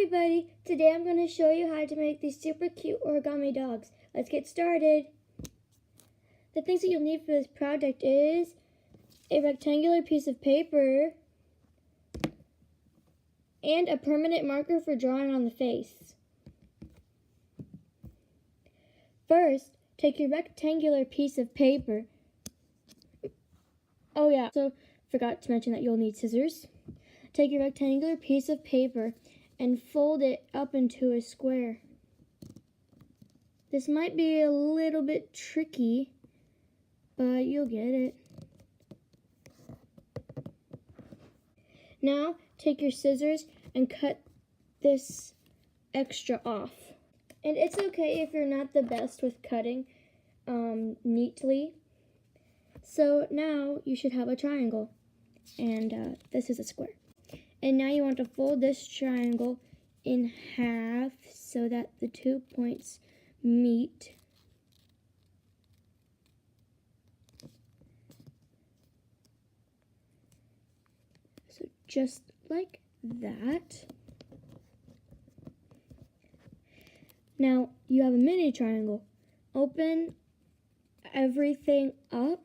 everybody! Today I'm going to show you how to make these super cute origami dogs. Let's get started. The things that you'll need for this project is a rectangular piece of paper and a permanent marker for drawing on the face. First, take your rectangular piece of paper. Oh yeah, so forgot to mention that you'll need scissors. Take your rectangular piece of paper and fold it up into a square. This might be a little bit tricky, but you'll get it. Now, take your scissors and cut this extra off. And it's okay if you're not the best with cutting neatly. So now you should have a triangle, and this is a square. And now you want to fold this triangle in half so that the 2 points meet. So just like that. Now you have a mini triangle. Open everything up.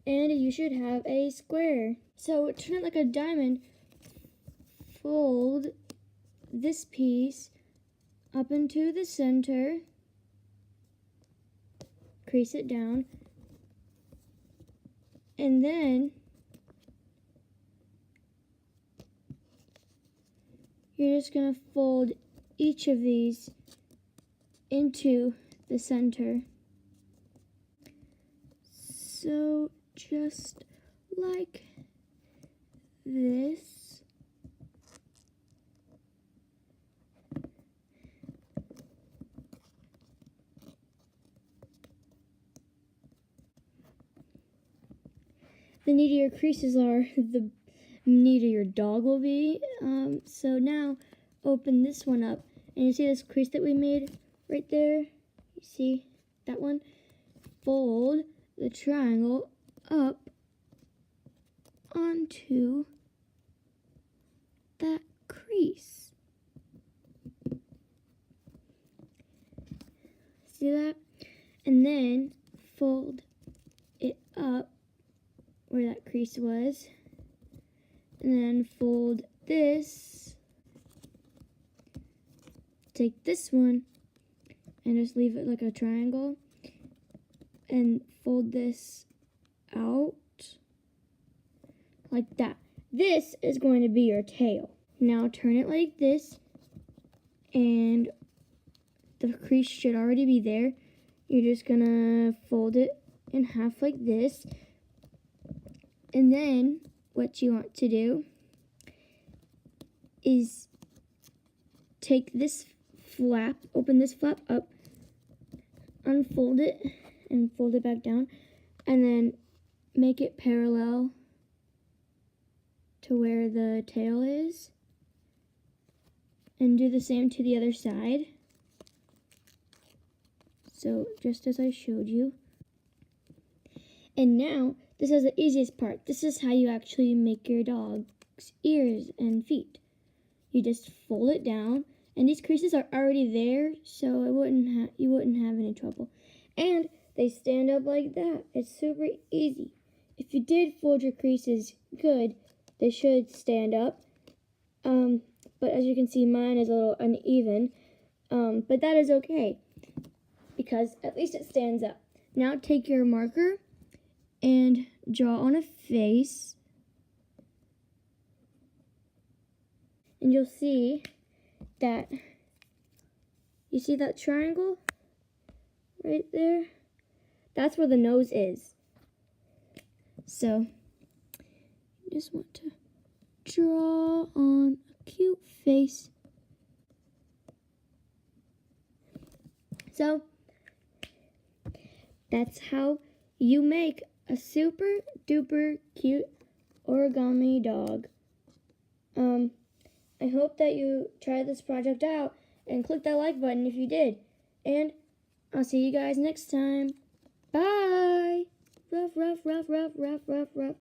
And you should have a square. So turn it like a diamond. Fold this piece up into the center. Crease it down. And then you're just going to fold each of these into the center. So just like this. The neater your creases are, the neater your dog will be. So now open this one up, and you see this crease that we made right there? You see that one? Fold the triangle up onto that crease. See that? And then fold it up where that crease was. And then fold this. Take this one and just leave it like a triangle. And fold this out like that. This is going to be your tail. Now turn it like this, and the crease should already be there. You're just gonna fold it in half like this, and then what you want to do is take this flap, open this flap up, unfold it, and fold it back down, and then make it parallel to where the tail is, and do the same to the other side. So just as I showed you. And now this is the easiest part. This is how you actually make your dog's ears and feet. You just fold it down, and these creases are already there, so you wouldn't have any trouble. And they stand up like that. It's super easy. If you did fold your creases good, they should stand up. But as you can see, mine is a little uneven. But that is okay, because at least it stands up. Now take your marker and draw on a face. And you'll see that, you see that triangle right there? That's where the nose is. So, you just want to draw on a cute face. So, that's how you make a super duper cute origami dog. I hope that you try this project out and click that like button if you did. And I'll see you guys next time. Bye! Ruff, ruff, ruff, ruff, ruff, ruff, ruff.